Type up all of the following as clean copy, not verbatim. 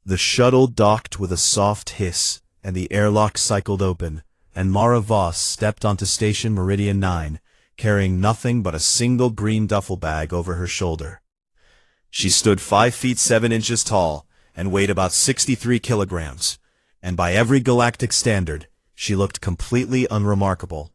The shuttle docked with a soft hiss, and the airlock cycled open, and Mara Voss stepped onto Station Meridian 9, carrying nothing but a single green duffel bag over her shoulder. She stood 5 feet 7 inches tall, and weighed about 63 kilograms, and by every galactic standard, she looked completely unremarkable.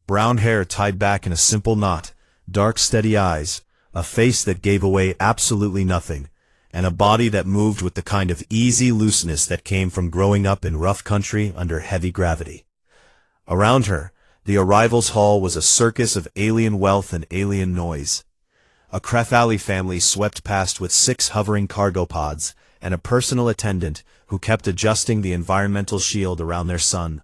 Brown hair tied back in a simple knot, dark steady eyes, a face that gave away absolutely nothing, and a body that moved with the kind of easy looseness that came from growing up in rough country under heavy gravity. Around her, the arrivals hall was a circus of alien wealth and alien noise. A Crefali family swept past with 6 hovering cargo pods, and a personal attendant who kept adjusting the environmental shield around their son.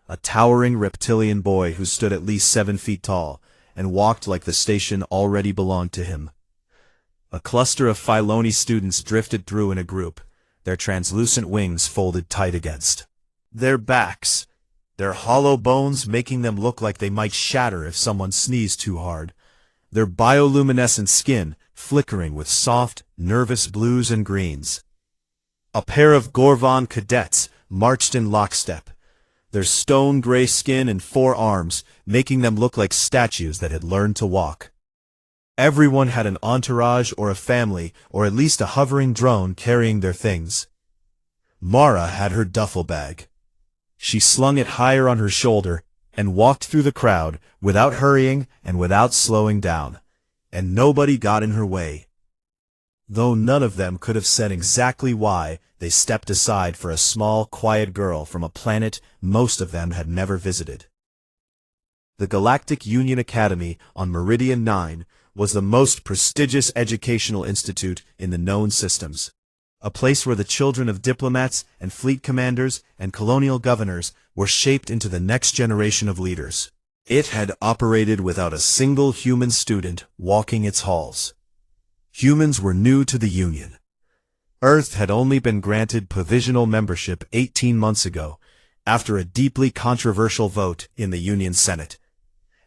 A towering reptilian boy who stood at least 7 feet tall, and walked like the station already belonged to him. A cluster of Filoni students drifted through in a group, their translucent wings folded tight against their backs, their hollow bones making them look like they might shatter if someone sneezed too hard, their bioluminescent skin flickering with soft, nervous blues and greens. A pair of Gorvan cadets marched in lockstep, their stone-gray skin and 4 arms making them look like statues that had learned to walk. Everyone had an entourage or a family, or at least a hovering drone carrying their things. Mara had her duffel bag. She slung it higher on her shoulder and walked through the crowd without hurrying and without slowing down, and nobody got in her way. Though none of them could have said exactly why, they stepped aside for a small, quiet girl from a planet most of them had never visited. The Galactic Union Academy on Meridian 9 was the most prestigious educational institute in the known systems, a place where the children of diplomats and fleet commanders and colonial governors were shaped into the next generation of leaders. It had operated without a single human student walking its halls. Humans were new to the Union. Earth had only been granted provisional membership 18 months ago, after a deeply controversial vote in the Union Senate.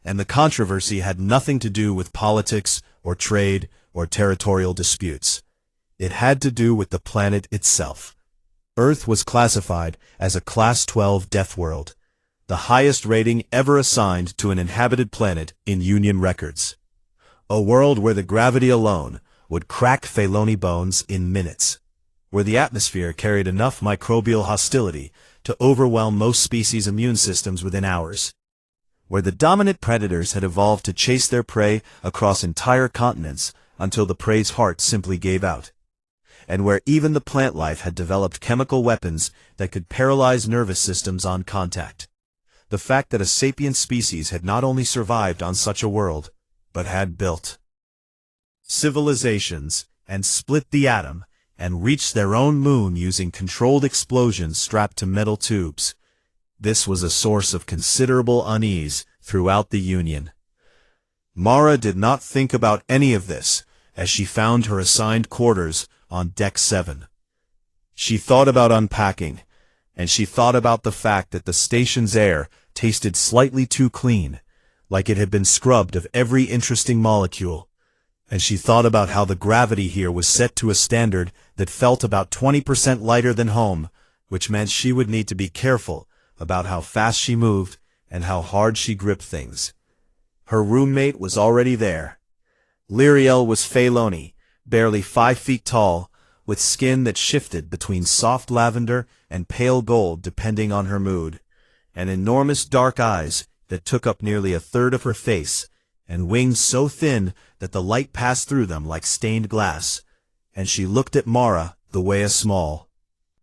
And the controversy had nothing to do with politics or trade or territorial disputes. It had to do with the planet itself. Earth was classified as a Class 12 Deathworld, the highest rating ever assigned to an inhabited planet in Union records. A world where the gravity alone would crack Filoni bones in minutes, where the atmosphere carried enough microbial hostility to overwhelm most species' immune systems within hours, where the dominant predators had evolved to chase their prey across entire continents until the prey's heart simply gave out, and where even the plant life had developed chemical weapons that could paralyze nervous systems on contact. The fact that a sapient species had not only survived on such a world, but had built civilizations, and split the atom, and reached their own moon using controlled explosions strapped to metal tubes. This was a source of considerable unease throughout the Union. Mara did not think about any of this as she found her assigned quarters on Deck 7. She thought about unpacking, and she thought about the fact that the station's air tasted slightly too clean, like it had been scrubbed of every interesting molecule, and she thought about how the gravity here was set to a standard that felt about 20% lighter than home, which meant she would need to be careful about how fast she moved and how hard she gripped things. Her roommate was already there. Lyriel was Filoni, barely 5 feet tall, with skin that shifted between soft lavender and pale gold depending on her mood, and enormous dark eyes that took up nearly a third of her face, and wings so thin that the light passed through them like stained glass, and she looked at Mara the way a small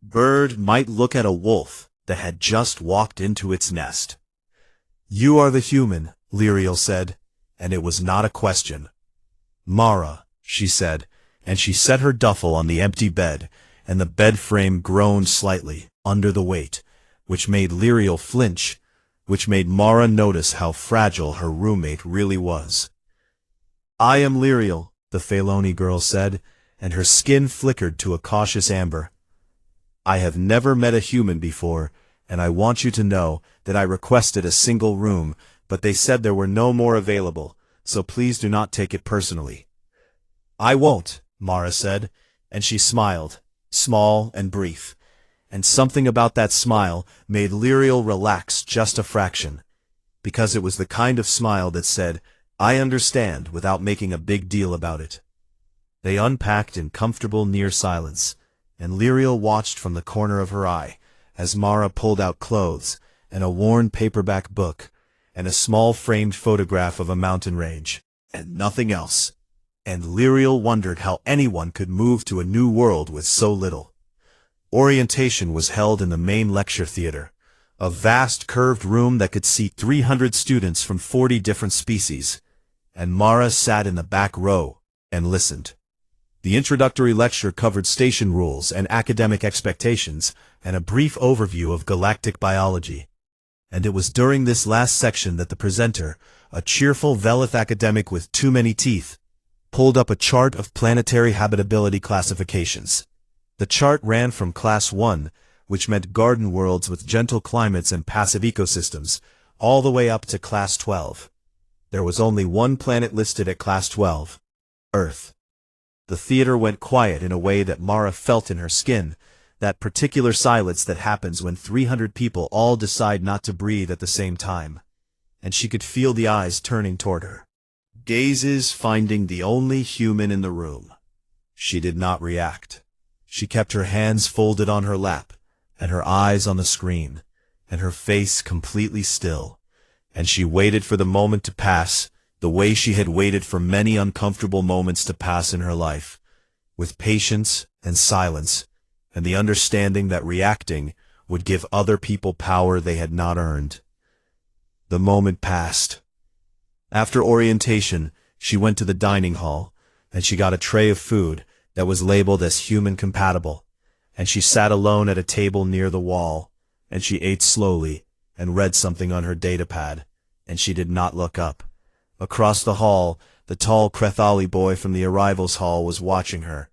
bird might look at a wolf that had just walked into its nest. "You are the human," Lyriel said, and it was not a question. "Mara," she said, and she set her duffel on the empty bed, and the bed frame groaned slightly under the weight, which made Lyriel flinch, which made Mara notice how fragile her roommate really was. "I am Lyriel," the Filoni girl said, and her skin flickered to a cautious amber. "I have never met a human before, and I want you to know that I requested a single room, but they said there were no more available, so please do not take it personally." "I won't," Mara said, and she smiled, small and brief, and something about that smile made Lyriel relax just a fraction, because it was the kind of smile that said, "I understand," without making a big deal about it. They unpacked in comfortable near silence, and Lyriel watched from the corner of her eye as Mara pulled out clothes and a worn paperback book and a small framed photograph of a mountain range, and nothing else. And Lyriel wondered how anyone could move to a new world with so little. Orientation was held in the main lecture theater, a vast curved room that could seat 300 students from 40 different species, and Mara sat in the back row and listened. The introductory lecture covered station rules and academic expectations, and a brief overview of galactic biology. And it was during this last section that the presenter, a cheerful Velith academic with too many teeth, pulled up a chart of planetary habitability classifications. The chart ran from Class 1, which meant garden worlds with gentle climates and passive ecosystems, all the way up to Class 12. There was only one planet listed at Class 12, Earth. The theater went quiet in a way that Mara felt in her skin, that particular silence that happens when 300 people all decide not to breathe at the same time. And she could feel the eyes turning toward her, gazes finding the only human in the room. She did not react. She kept her hands folded on her lap, and her eyes on the screen, and her face completely still, and she waited for the moment to pass, the way she had waited for many uncomfortable moments to pass in her life, with patience and silence, and the understanding that reacting would give other people power they had not earned. The moment passed. After orientation, she went to the dining hall, and she got a tray of food that was labeled as human compatible, and she sat alone at a table near the wall, and she ate slowly and read something on her datapad, and she did not look up. Across the hall, the tall Krethali boy from the arrivals hall was watching her.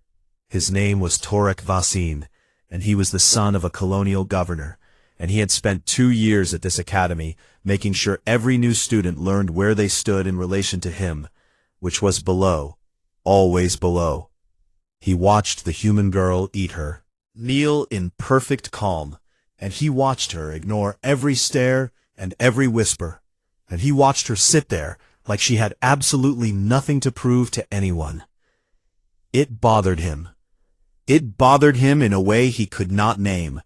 His name was Torek Vasin, and he was the son of a colonial governor, and he had spent 2 years at this academy, making sure every new student learned where they stood in relation to him, which was below, always below. He watched the human girl eat her meal in perfect calm, and he watched her ignore every stare and every whisper, and he watched her sit there like she had absolutely nothing to prove to anyone. It bothered him. It bothered him in a way he could not name,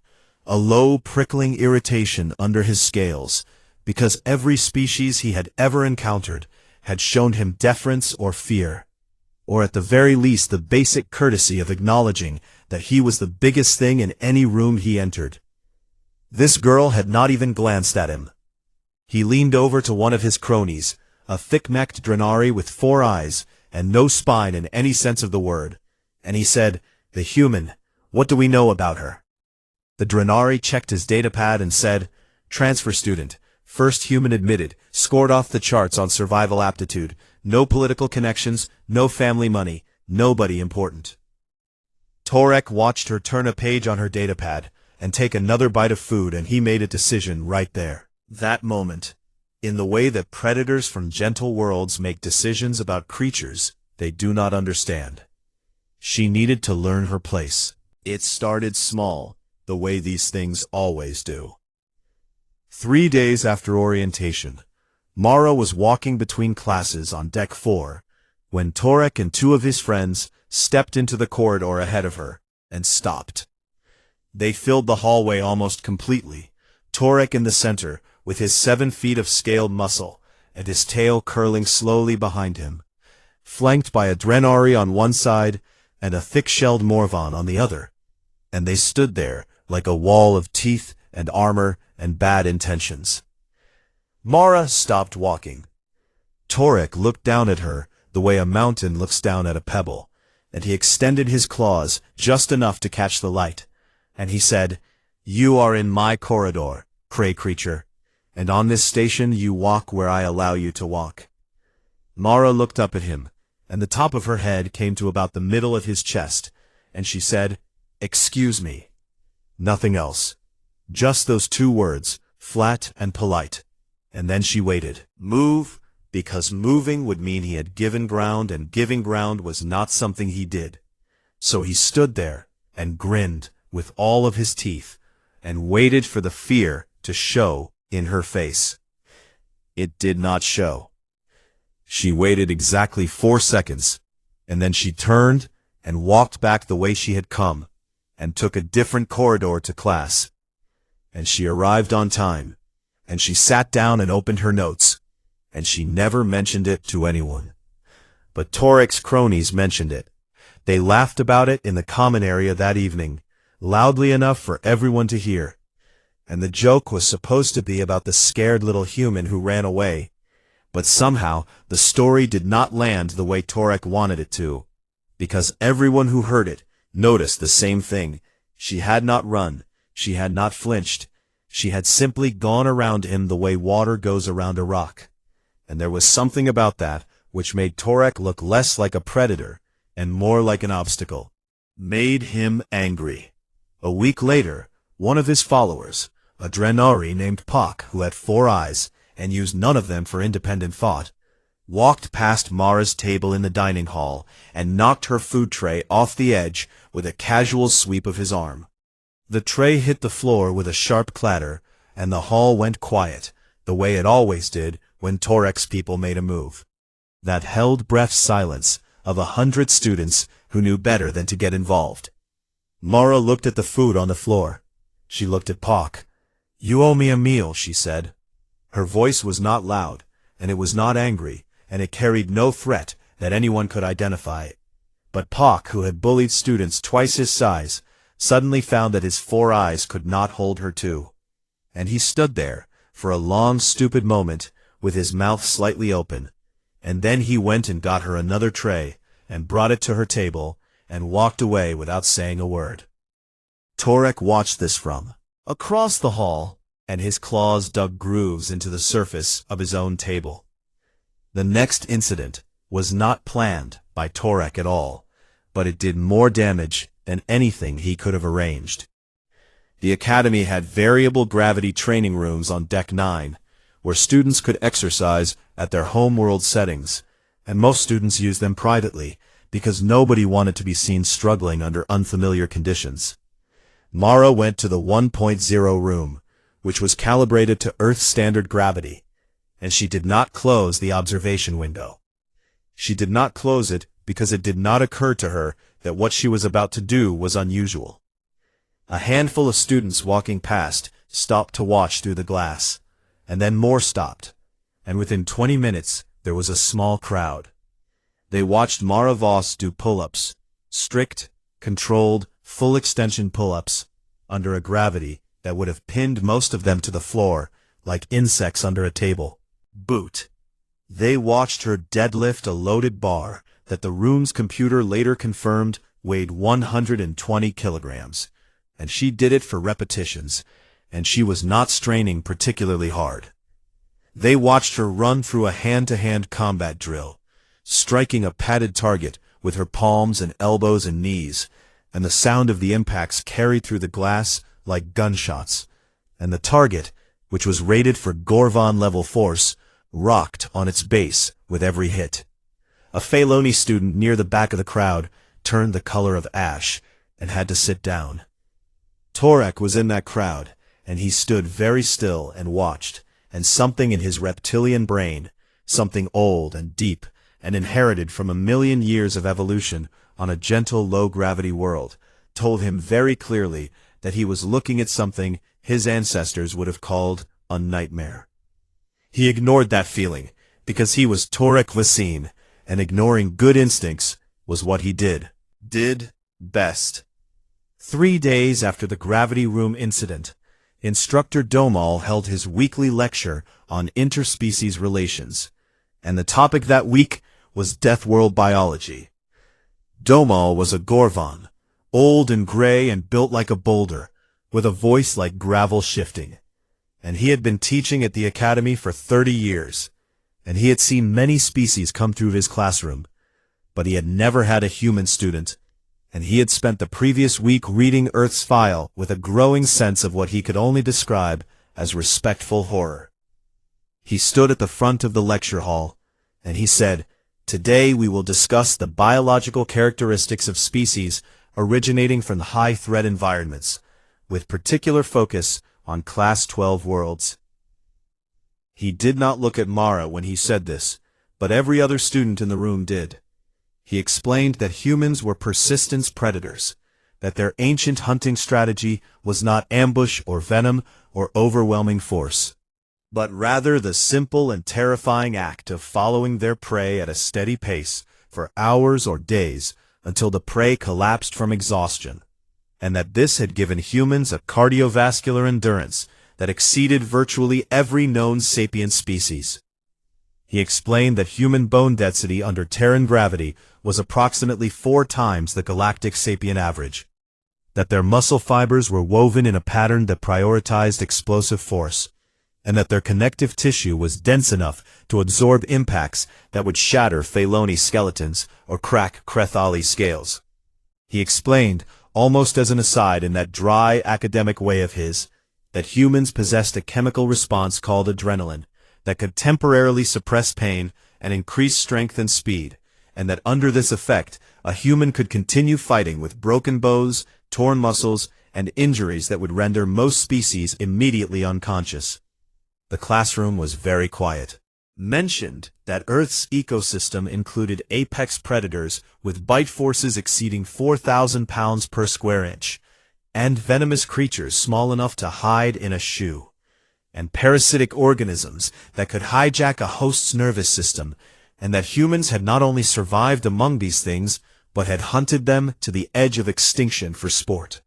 a low prickling irritation under his scales, because every species he had ever encountered had shown him deference or fear, or at the very least the basic courtesy of acknowledging that he was the biggest thing in any room he entered. This girl had not even glanced at him. He leaned over to one of his cronies, a thick-necked Drenari with 4 eyes and no spine in any sense of the word, and he said, "The human, what do we know about her?" The Drenari checked his datapad and said, "Transfer student, first human admitted, scored off the charts on survival aptitude, no political connections, no family money, nobody important." Torek watched her turn a page on her datapad and take another bite of food, and he made a decision right there. That moment, in the way that predators from gentle worlds make decisions about creatures they do not understand. She needed to learn her place. It started small, the way these things always do. 3 days after orientation, Mara was walking between classes on deck 4, when Torek and 2 of his friends stepped into the corridor ahead of her and stopped. They filled the hallway almost completely, Torek in the center, with his 7 feet of scaled muscle, and his tail curling slowly behind him, flanked by a Drenari on one side and a thick-shelled Morvan on the other, and they stood there like a wall of teeth and armor and bad intentions. Mara stopped walking. Torek looked down at her the way a mountain looks down at a pebble, and he extended his claws just enough to catch the light, and he said, "You are in my corridor, prey creature, and on this station you walk where I allow you to walk." Mara looked up at him, and the top of her head came to about the middle of his chest, and she said, "Excuse me." Nothing else. Just those 2 words, flat and polite. And then she waited. Move, because moving would mean he had given ground, and giving ground was not something he did. So he stood there, and grinned with all of his teeth, and waited for the fear to show in her face. It did not show. She waited exactly 4 seconds, and then she turned and walked back the way she had come, and took a different corridor to class. And she arrived on time, and she sat down and opened her notes, and she never mentioned it to anyone. But Torek's cronies mentioned it. They laughed about it in the common area that evening, loudly enough for everyone to hear. And the joke was supposed to be about the scared little human who ran away. But somehow the story did not land the way Torek wanted it to, because everyone who heard it noticed the same thing. She had not run. She had not flinched. She had simply gone around him the way water goes around a rock. And there was something about that which made Torek look less like a predator and more like an obstacle. Made him angry. A week later, one of his followers, a Draenari named Pak, who had 4 eyes and used none of them for independent thought, walked past Mara's table in the dining hall and knocked her food tray off the edge with a casual sweep of his arm. The tray hit the floor with a sharp clatter, and the hall went quiet, the way it always did when Torek's people made a move. That held breath silence of 100 students who knew better than to get involved. Mara looked at the food on the floor. She looked at Pak. "You owe me a meal," she said. Her voice was not loud, and it was not angry, and it carried no threat that anyone could identify. But Pak, who had bullied students twice his size, suddenly found that his 4 eyes could not hold her too. And he stood there for a long, stupid moment with his mouth slightly open, and then he went and got her another tray and brought it to her table and walked away without saying a word. Torek watched this from across the hall, and his claws dug grooves into the surface of his own table. The next incident was not planned by Torek at all, but it did more damage than anything he could have arranged. The academy had variable gravity training rooms on Deck 9, where students could exercise at their homeworld settings, and most students used them privately, because nobody wanted to be seen struggling under unfamiliar conditions. Mara went to the 1.0 room, which was calibrated to Earth standard gravity, and she did not close the observation window. She did not close it because it did not occur to her that what she was about to do was unusual. A handful of students walking past stopped to watch through the glass, and then more stopped, and within 20 minutes there was a small crowd. They watched Mara Voss do pull-ups, strict, controlled, full-extension pull-ups, under a gravity that would have pinned most of them to the floor, like insects under a table. Boot. They watched her deadlift a loaded bar that the room's computer later confirmed weighed 120 kilograms, and she did it for repetitions, and she was not straining particularly hard. They watched her run through a hand-to-hand combat drill, striking a padded target with her palms and elbows and knees, and the sound of the impacts carried through the glass like gunshots, and the target, which was rated for Gorvan-level force, rocked on its base with every hit. A Phaloni student near the back of the crowd turned the color of ash and had to sit down. Torek was in that crowd, and he stood very still and watched, and something in his reptilian brain, something old and deep and inherited from 1,000,000 years of evolution on a gentle low-gravity world, told him very clearly that he was looking at something his ancestors would have called a nightmare. He ignored that feeling, because he was Torek Vaccine, and ignoring good instincts was what he did best. 3 days after the gravity room incident, Instructor Domal held his weekly lecture on interspecies relations, and the topic that week was Deathworld biology. Domal was a Gorvan, old and gray and built like a boulder, with a voice like gravel shifting. And he had been teaching at the academy for 30 years, and he had seen many species come through his classroom, but he had never had a human student, and he had spent the previous week reading Earth's file with a growing sense of what he could only describe as respectful horror. He stood at the front of the lecture hall, and he said, "Today we will discuss the biological characteristics of species originating from the high-threat environments, with particular focus on Class 12 worlds. He did not look at Mara when he said this, but every other student in the room did. He explained that humans were persistence predators, that their ancient hunting strategy was not ambush or venom or overwhelming force, but rather the simple and terrifying act of following their prey at a steady pace for hours or days until the prey collapsed from exhaustion, and that this had given humans a cardiovascular endurance that exceeded virtually every known sapient species. He explained that human bone density under Terran gravity was approximately 4 times the galactic sapient average, that their muscle fibers were woven in a pattern that prioritized explosive force, and that their connective tissue was dense enough to absorb impacts that would shatter Pheloni skeletons or crack Crethali scales. He explained, almost as an aside in that dry academic way of his, that humans possessed a chemical response called adrenaline that could temporarily suppress pain and increase strength and speed, and that under this effect, a human could continue fighting with broken bows, torn muscles, and injuries that would render most species immediately unconscious. The classroom was very quiet. Mentioned that Earth's ecosystem included apex predators with bite forces exceeding 4,000 pounds per square inch, and venomous creatures small enough to hide in a shoe, and parasitic organisms that could hijack a host's nervous system, and that humans had not only survived among these things, but had hunted them to the edge of extinction for sport.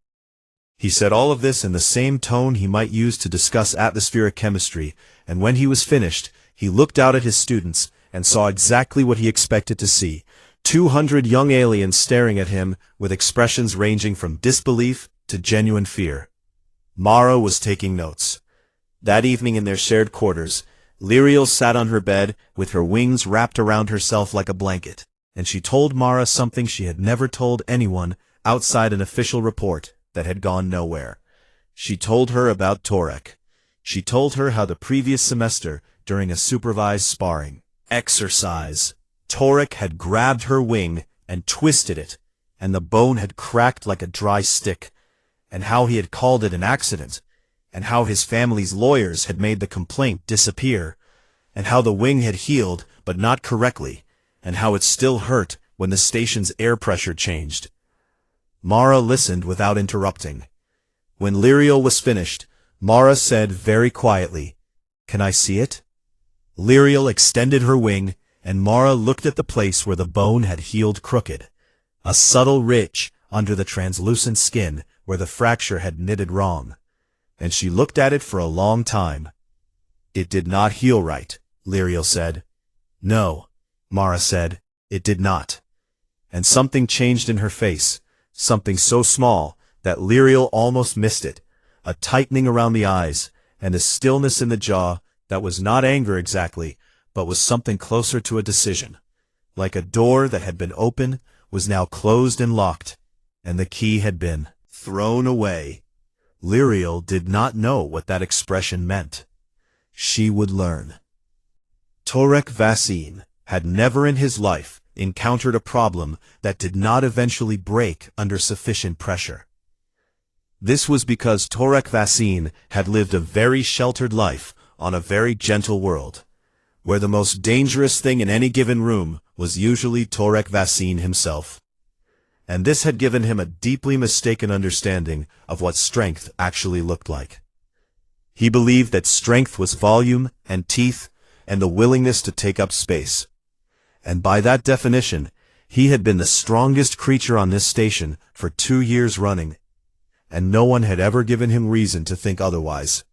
He said all of this in the same tone he might use to discuss atmospheric chemistry, and when he was finished, he looked out at his students and saw exactly what he expected to see, 200 young aliens staring at him with expressions ranging from disbelief to genuine fear. Mara was taking notes. That evening in their shared quarters, Lyriel sat on her bed with her wings wrapped around herself like a blanket, and she told Mara something she had never told anyone outside an official report that had gone nowhere. She told her about Torek. She told her how the previous semester, during a supervised sparring exercise, Torek had grabbed her wing and twisted it, and the bone had cracked like a dry stick, and how he had called it an accident, and how his family's lawyers had made the complaint disappear, and how the wing had healed but not correctly, and how it still hurt when the station's air pressure changed. Mara listened without interrupting. When Lyriel was finished, Mara said very quietly, "Can I see it?" Lyriel extended her wing, and Mara looked at the place where the bone had healed crooked, a subtle ridge under the translucent skin where the fracture had knitted wrong, and she looked at it for a long time. "It did not heal right," Lyriel said. "No," Mara said, "it did not." And something changed in her face, something so small that Lyriel almost missed it, a tightening around the eyes, and a stillness in the jaw that was not anger exactly, but was something closer to a decision. Like a door that had been open was now closed and locked, and the key had been thrown away. Lyriel did not know what that expression meant. She would learn. Torek Vasine had never in his life encountered a problem that did not eventually break under sufficient pressure. This was because Torek Vasine had lived a very sheltered life on a very gentle world, where the most dangerous thing in any given room was usually Torek Vasine himself. And this had given him a deeply mistaken understanding of what strength actually looked like. He believed that strength was volume and teeth and the willingness to take up space. And by that definition, he had been the strongest creature on this station for 2 years running, and no one had ever given him reason to think otherwise.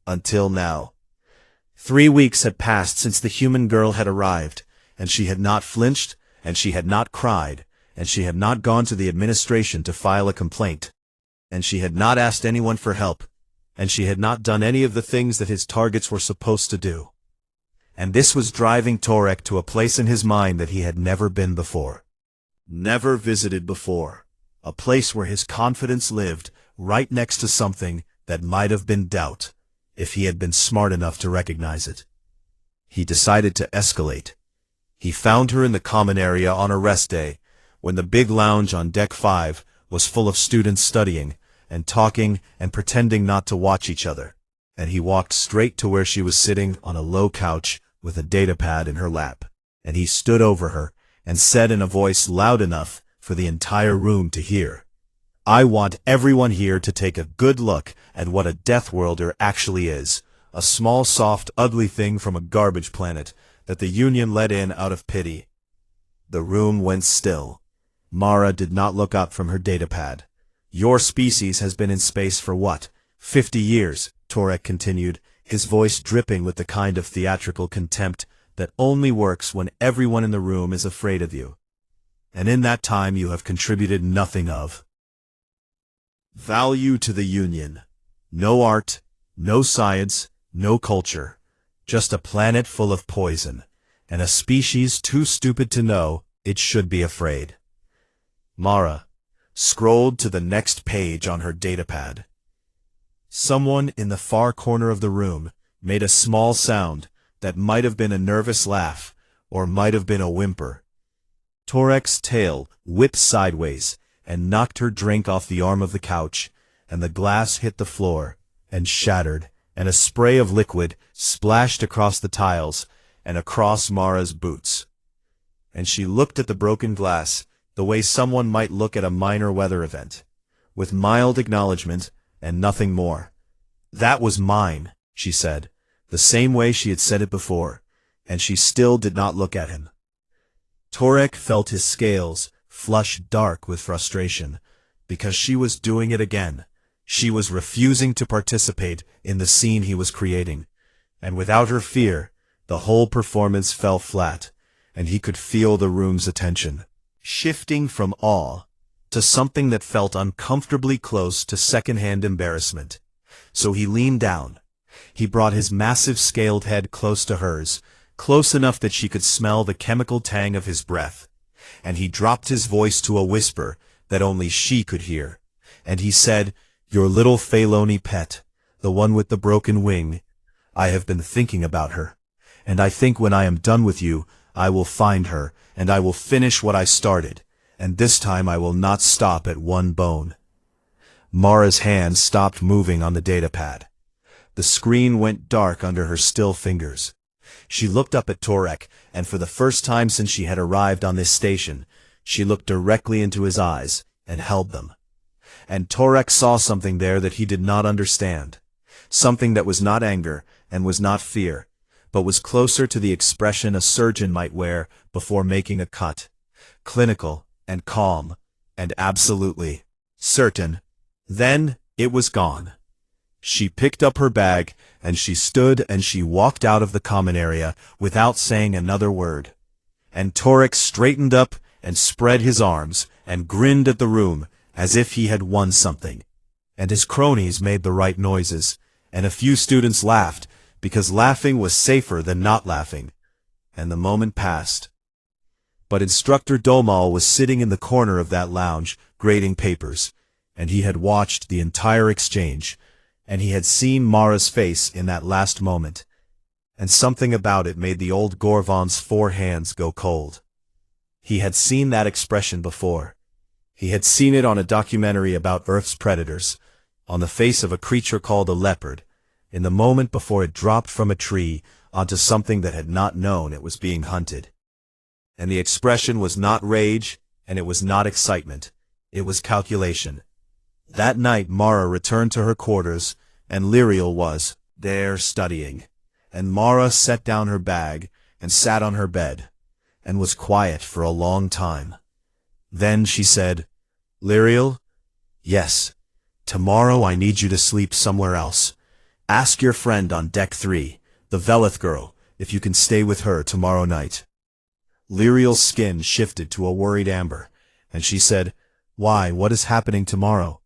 Until now. 3 weeks had passed since the human girl had arrived, and she had not flinched, and she had not cried, and she had not gone to the administration to file a complaint, and she had not asked anyone for help, and she had not done any of the things that his targets were supposed to do. And this was driving Torek to a place in his mind that he had never been before. Never visited before. A place where his confidence lived right next to something that might have been doubt, if he had been smart enough to recognize it. He decided to escalate. He found her in the common area on a rest day, when the big lounge on Deck 5 was full of students studying, and talking, and pretending not to watch each other. And he walked straight to where she was sitting on a low couch with a datapad in her lap. And he stood over her, and said in a voice loud enough for the entire room to hear, "I want everyone here to take a good look at what a Deathworlder actually is. A small, soft, ugly thing from a garbage planet that the Union let in out of pity." The room went still. Mara did not look up from her datapad. "Your species has been in space for what? 50 years, Torek continued, his voice dripping with the kind of theatrical contempt that only works when everyone in the room is afraid of you. "And in that time you have contributed nothing of value to the Union. No art, no science, no culture. Just a planet full of poison, and a species too stupid to know it should be afraid." Mara scrolled to the next page on her datapad. Someone in the far corner of the room made a small sound that might have been a nervous laugh, or might have been a whimper. Torek's tail whipped sideways and knocked her drink off the arm of the couch, and the glass hit the floor and shattered, and a spray of liquid splashed across the tiles and across Mara's boots. And she looked at the broken glass the way someone might look at a minor weather event, with mild acknowledgement and nothing more. "That was mine," she said, the same way she had said it before, and she still did not look at him. Torek felt his scales flush dark with frustration, because she was doing it again. She was refusing to participate in the scene he was creating, and without her fear, the whole performance fell flat, and he could feel the room's attention shifting from awe to something that felt uncomfortably close to second-hand embarrassment. So he leaned down. He brought his massive scaled head close to hers, close enough that she could smell the chemical tang of his breath, and he dropped his voice to a whisper that only she could hear, and he said, "Your little Phaloni pet, the one with the broken wing. I have been thinking about her, and I think when I am done with you, I will find her, and I will finish what I started, and this time I will not stop at one bone." Mara's hands stopped moving on the datapad. The screen went dark under her still fingers. She looked up at Torek, and for the first time since she had arrived on this station, she looked directly into his eyes and held them. And Torek saw something there that he did not understand, something that was not anger and was not fear, but was closer to the expression a surgeon might wear before making a cut, clinical and calm and absolutely certain. Then it was gone. She picked up her bag, and she stood and she walked out of the common area without saying another word. And Torek straightened up and spread his arms and grinned at the room as if he had won something. And his cronies made the right noises, and a few students laughed, because laughing was safer than not laughing. And the moment passed. But Instructor Domal was sitting in the corner of that lounge, grading papers, and he had watched the entire exchange, and he had seen Mara's face in that last moment, and something about it made the old Gorvon's 4 hands go cold. He had seen that expression before. He had seen it on a documentary about Earth's predators, on the face of a creature called a leopard, in the moment before it dropped from a tree onto something that had not known it was being hunted. And the expression was not rage, and it was not excitement. It was calculation. That night Mara returned to her quarters, and Lyriel was there studying. And Mara set down her bag and sat on her bed, and was quiet for a long time. Then she said, "Lyriel, yes, tomorrow I need you to sleep somewhere else. Ask your friend on deck 3, the Veleth girl, if you can stay with her tomorrow night." Lyriel's skin shifted to a worried amber, and she said, "Why, what is happening tomorrow?"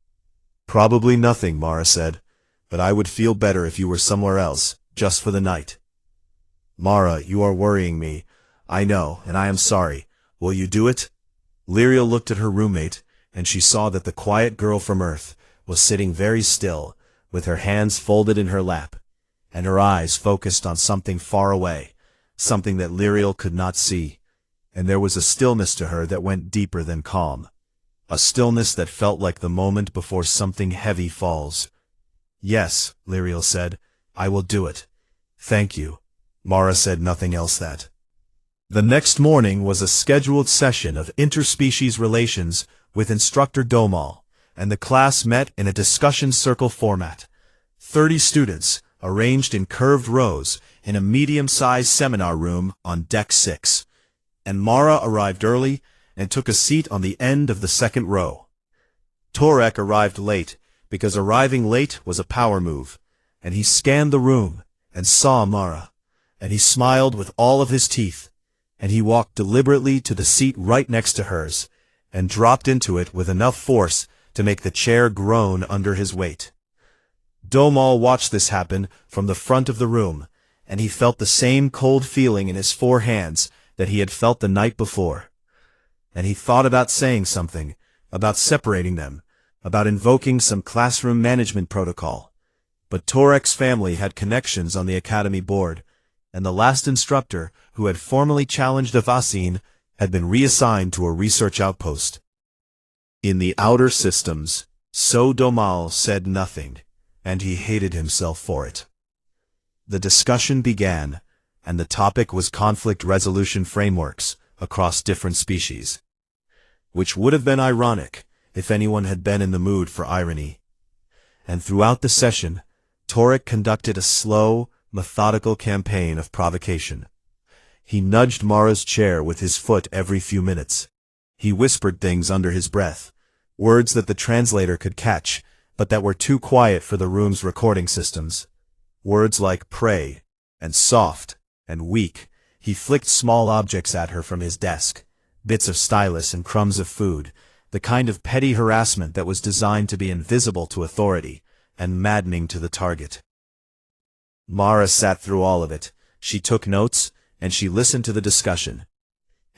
"Probably nothing," Mara said, "but I would feel better if you were somewhere else, just for the night." "Mara, you are worrying me. I know, and I am sorry. Will you do it?" Lyriel looked at her roommate, and she saw that the quiet girl from Earth was sitting very still, with her hands folded in her lap, and her eyes focused on something far away, something that Lyriel could not see, and there was a stillness to her that went deeper than calm. a stillness that felt like the moment before something heavy falls. "Yes," Lyriel said, "I will do it." "Thank you." Mara said nothing else that. The next morning was a scheduled session of interspecies relations with instructor Domal, and the class met in a discussion circle format. 30 students, arranged in curved rows, in a medium-sized seminar room on Deck 6. And Mara arrived early and took a seat on the end of the second row. Torek arrived late, because arriving late was a power move, and he scanned the room and saw Mara, and he smiled with all of his teeth, and he walked deliberately to the seat right next to hers, and dropped into it with enough force to make the chair groan under his weight. Domal watched this happen from the front of the room, and he felt the same cold feeling in his 4 hands that he had felt the night before. And he thought about saying something, about separating them, about invoking some classroom management protocol. But Torek's family had connections on the academy board, and the last instructor, who had formally challenged Avasin, had been reassigned to a research outpost. In the outer systems, so Domal said nothing, and he hated himself for it. The discussion began, and the topic was conflict resolution frameworks across different species. Which would have been ironic if anyone had been in the mood for irony. And throughout the session, Torek conducted a slow, methodical campaign of provocation. He nudged Mara's chair with his foot every few minutes. He whispered things under his breath, words that the translator could catch, but that were too quiet for the room's recording systems. Words like pray, and soft, and weak. He flicked small objects at her from his desk, bits of stylus and crumbs of food, the kind of petty harassment that was designed to be invisible to authority, and maddening to the target. Mara sat through all of it. She took notes, and she listened to the discussion.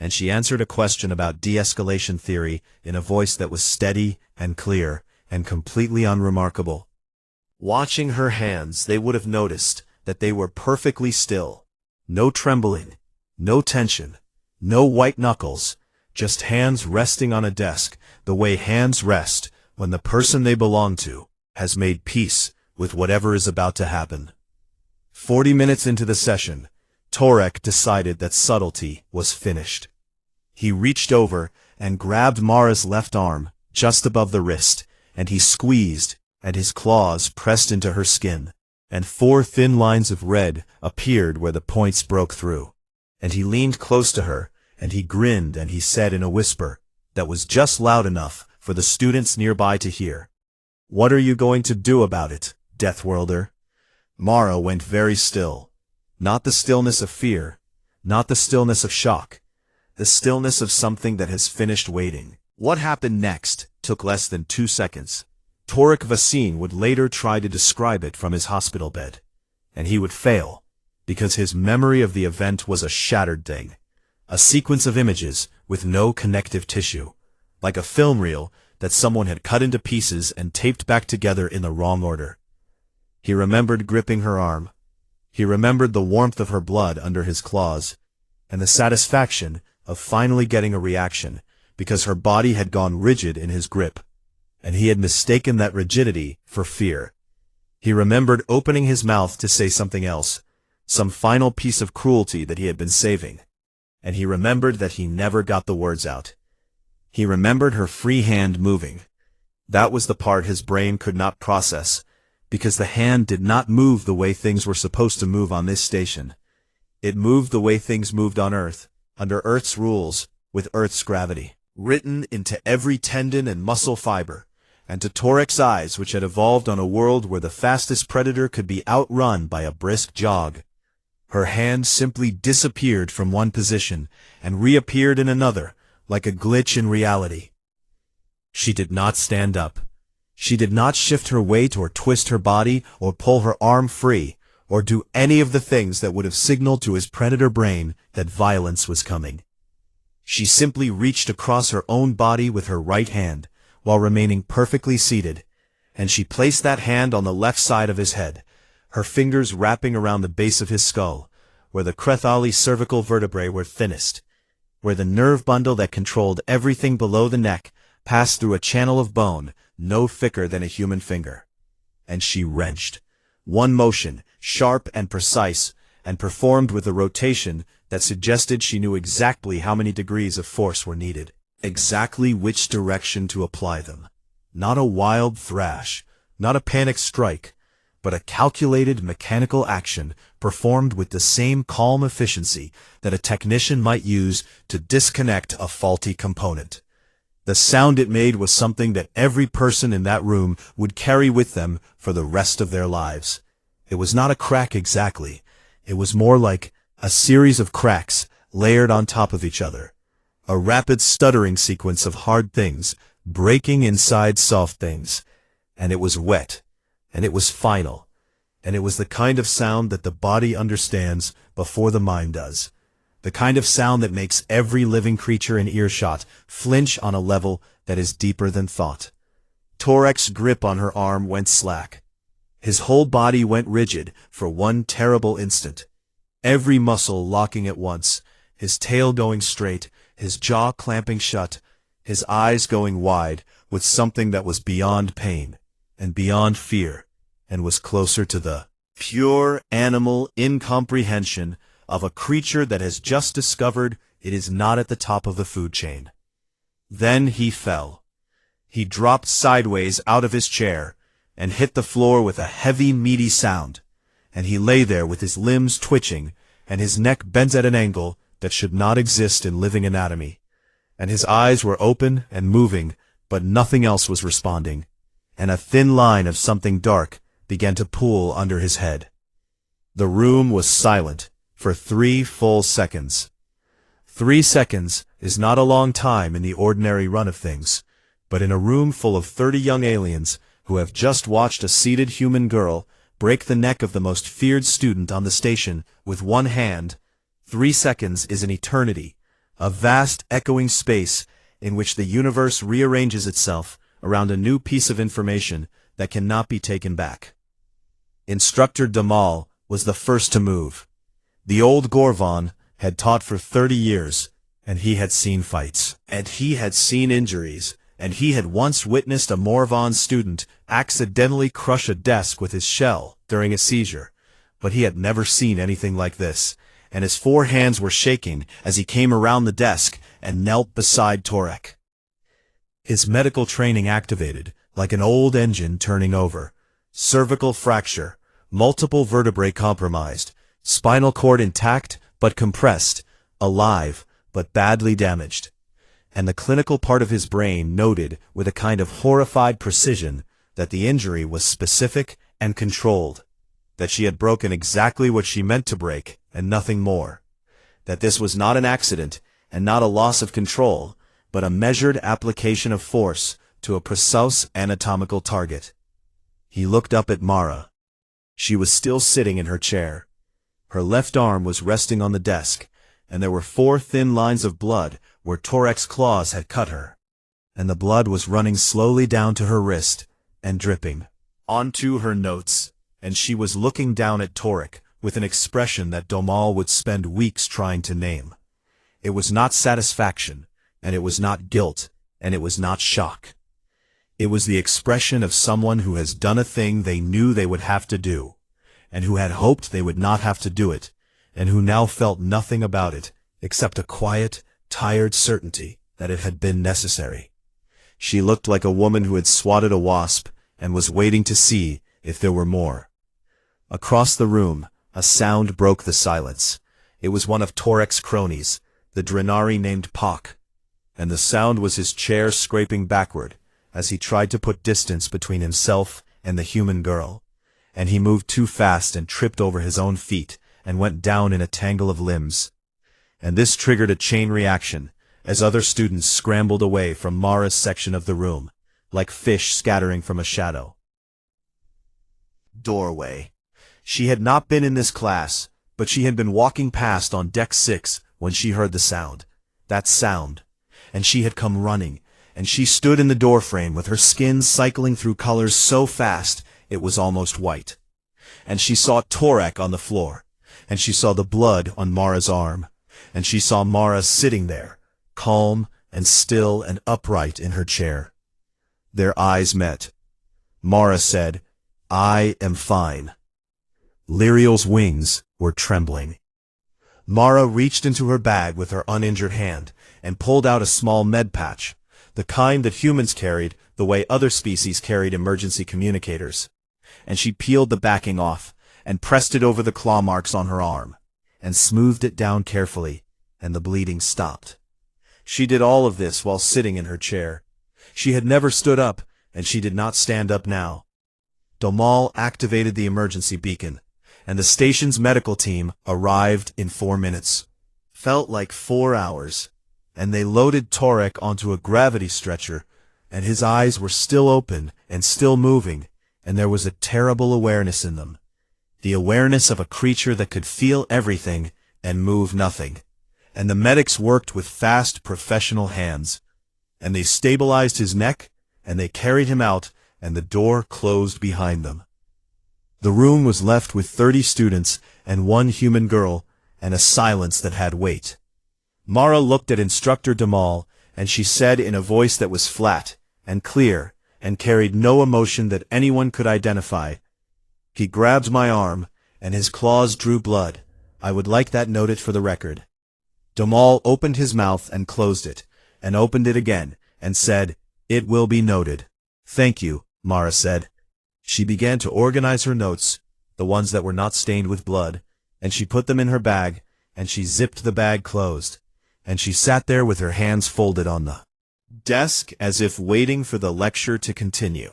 And she answered a question about de-escalation theory in a voice that was steady and clear, and completely unremarkable. Watching her hands, they would have noticed that they were perfectly still. No trembling, no tension, no white knuckles, just hands resting on a desk, the way hands rest when the person they belong to has made peace with whatever is about to happen. 40 minutes into the session, Torek decided that subtlety was finished. He reached over and grabbed Mara's left arm, just above the wrist, and he squeezed, and his claws pressed into her skin, and 4 thin lines of red appeared where the points broke through. And he leaned close to her, and he grinned, and he said in a whisper that was just loud enough for the students nearby to hear, "What are you going to do about it, Deathworlder?" Mara went very still. Not the stillness of fear, not the stillness of shock, the stillness of something that has finished waiting. What happened next took less than 2 seconds. Torek Vasin would later try to describe it from his hospital bed, and he would fail, because his memory of the event was a shattered thing, a sequence of images with no connective tissue, like a film reel that someone had cut into pieces and taped back together in the wrong order. He remembered gripping her arm. He remembered the warmth of her blood under his claws, and the satisfaction of finally getting a reaction, because her body had gone rigid in his grip, and he had mistaken that rigidity for fear. He remembered opening his mouth to say something else, some final piece of cruelty that he had been saving, and he remembered that he never got the words out. He remembered her free hand moving. That was the part his brain could not process, because the hand did not move the way things were supposed to move on this station. It moved the way things moved on Earth, under Earth's rules, with Earth's gravity, written into every tendon and muscle fiber, and to Torek's eyes, which had evolved on a world where the fastest predator could be outrun by a brisk jog. Her hand simply disappeared from one position and reappeared in another, like a glitch in reality. She did not stand up. She did not shift her weight or twist her body or pull her arm free or do any of the things that would have signaled to his predator brain that violence was coming. She simply reached across her own body with her right hand while remaining perfectly seated, and she placed that hand on the left side of his head, her fingers wrapping around the base of his skull, where the crethali cervical vertebrae were thinnest, where the nerve bundle that controlled everything below the neck passed through a channel of bone no thicker than a human finger. And she wrenched. One motion, sharp and precise, and performed with a rotation that suggested she knew exactly how many degrees of force were needed, exactly which direction to apply them. Not a wild thrash, not a panic strike, but a calculated mechanical action performed with the same calm efficiency that a technician might use to disconnect a faulty component. The sound it made was something that every person in that room would carry with them for the rest of their lives. It was not a crack exactly. It was more like a series of cracks layered on top of each other. A rapid stuttering sequence of hard things breaking inside soft things. And it was wet. And it was final. And it was the kind of sound that the body understands before the mind does. The kind of sound that makes every living creature in earshot flinch on a level that is deeper than thought. Torek's grip on her arm went slack. His whole body went rigid for one terrible instant. Every muscle locking at once, his tail going straight, his jaw clamping shut, his eyes going wide with something that was beyond pain and beyond fear and was closer to the pure animal incomprehension of a creature that has just discovered it is not at the top of the food chain. Then he fell. He dropped sideways out of his chair and hit the floor with a heavy, meaty sound, and he lay there with his limbs twitching and his neck bent at an angle that should not exist in living anatomy, and his eyes were open and moving, but nothing else was responding, and a thin line of something dark began to pool under his head. The room was silent for 3 full seconds. 3 seconds is not a long time in the ordinary run of things, but in a room full of 30 young aliens who have just watched a seated human girl break the neck of the most feared student on the station with one hand, 3 seconds is an eternity, a vast echoing space in which the universe rearranges itself around a new piece of information that cannot be taken back. Instructor Damal was the first to move. The old Gorvon had taught for 30 years, and he had seen fights, and he had seen injuries, and he had once witnessed a Morvon student accidentally crush a desk with his shell during a seizure, but he had never seen anything like this, and his 4 hands were shaking as he came around the desk and knelt beside Torek. His medical training activated, like an old engine turning over. Cervical fracture, multiple vertebrae compromised, spinal cord intact but compressed, alive but badly damaged. And the clinical part of his brain noted with a kind of horrified precision that the injury was specific and controlled, that she had broken exactly what she meant to break and nothing more, that this was not an accident and not a loss of control, but a measured application of force to a precise anatomical target. He looked up at Mara. She was still sitting in her chair. Her left arm was resting on the desk, and there were 4 thin lines of blood where Torek's claws had cut her, and the blood was running slowly down to her wrist and dripping onto her notes, and she was looking down at Torek with an expression that Domal would spend weeks trying to name. It was not satisfaction, and it was not guilt, and it was not shock. It was the expression of someone who has done a thing they knew they would have to do, and who had hoped they would not have to do it, and who now felt nothing about it except a quiet, tired certainty that it had been necessary. She looked like a woman who had swatted a wasp and was waiting to see if there were more. Across the room, a sound broke the silence. It was one of Torek's cronies, the Drenari named Pak, and the sound was his chair scraping backward as he tried to put distance between himself and the human girl, and he moved too fast and tripped over his own feet and went down in a tangle of limbs. And this triggered a chain reaction as other students scrambled away from Mara's section of the room, like fish scattering from a shadow. Doorway. She had not been in this class, but she had been walking past on deck 6 when she heard the sound. That sound. And she had come running, and she stood in the doorframe with her skin cycling through colors so fast it was almost white. And she saw Torek on the floor, and she saw the blood on Mara's arm, and she saw Mara sitting there, calm and still and upright in her chair. Their eyes met. Mara said, "I am fine." Lyriel's wings were trembling. Mara reached into her bag with her uninjured hand and pulled out a small med patch, the kind that humans carried the way other species carried emergency communicators. And she peeled the backing off and pressed it over the claw marks on her arm, and smoothed it down carefully, and the bleeding stopped. She did all of this while sitting in her chair. She had never stood up, and she did not stand up now. Domal activated the emergency beacon, and the station's medical team arrived in 4 minutes. Felt like 4 hours, and they loaded Torek onto a gravity stretcher, and his eyes were still open and still moving, and there was a terrible awareness in them. The awareness of a creature that could feel everything and move nothing. And the medics worked with fast, professional hands. And they stabilized his neck, and they carried him out, and the door closed behind them. The room was left with 30 students and 1 human girl, and a silence that had weight. Mara looked at Instructor Domal, and she said in a voice that was flat and clear and carried no emotion that anyone could identify, "He grabbed my arm, and his claws drew blood. I would like that noted for the record." Domal opened his mouth and closed it, and opened it again, and said, "It will be noted." "Thank you," Mara said. She began to organize her notes, the ones that were not stained with blood, and she put them in her bag, and she zipped the bag closed, and she sat there with her hands folded on the desk as if waiting for the lecture to continue.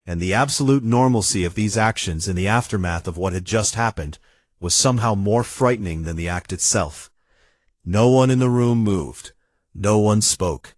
And the absolute normalcy of these actions in the aftermath of what had just happened was somehow more frightening than the act itself. No one in the room moved. No one spoke.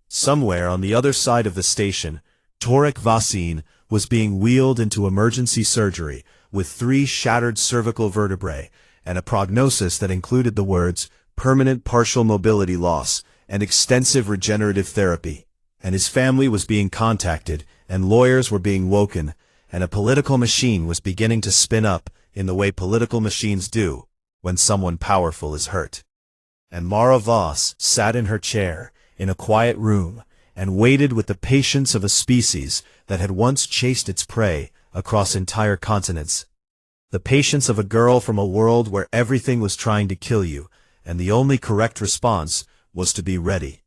Somewhere on the other side of the station, Torek Vasin was being wheeled into emergency surgery with 3 shattered cervical vertebrae and a prognosis that included the words permanent partial mobility loss and extensive regenerative therapy. And his family was being contacted, and lawyers were being woken, and a political machine was beginning to spin up in the way political machines do when someone powerful is hurt. And Mara Voss sat in her chair in a quiet room and waited with the patience of a species that had once chased its prey across entire continents. The patience of a girl from a world where everything was trying to kill you, and the only correct response was to be ready.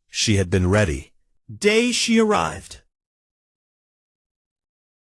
She had been ready. Day she arrived.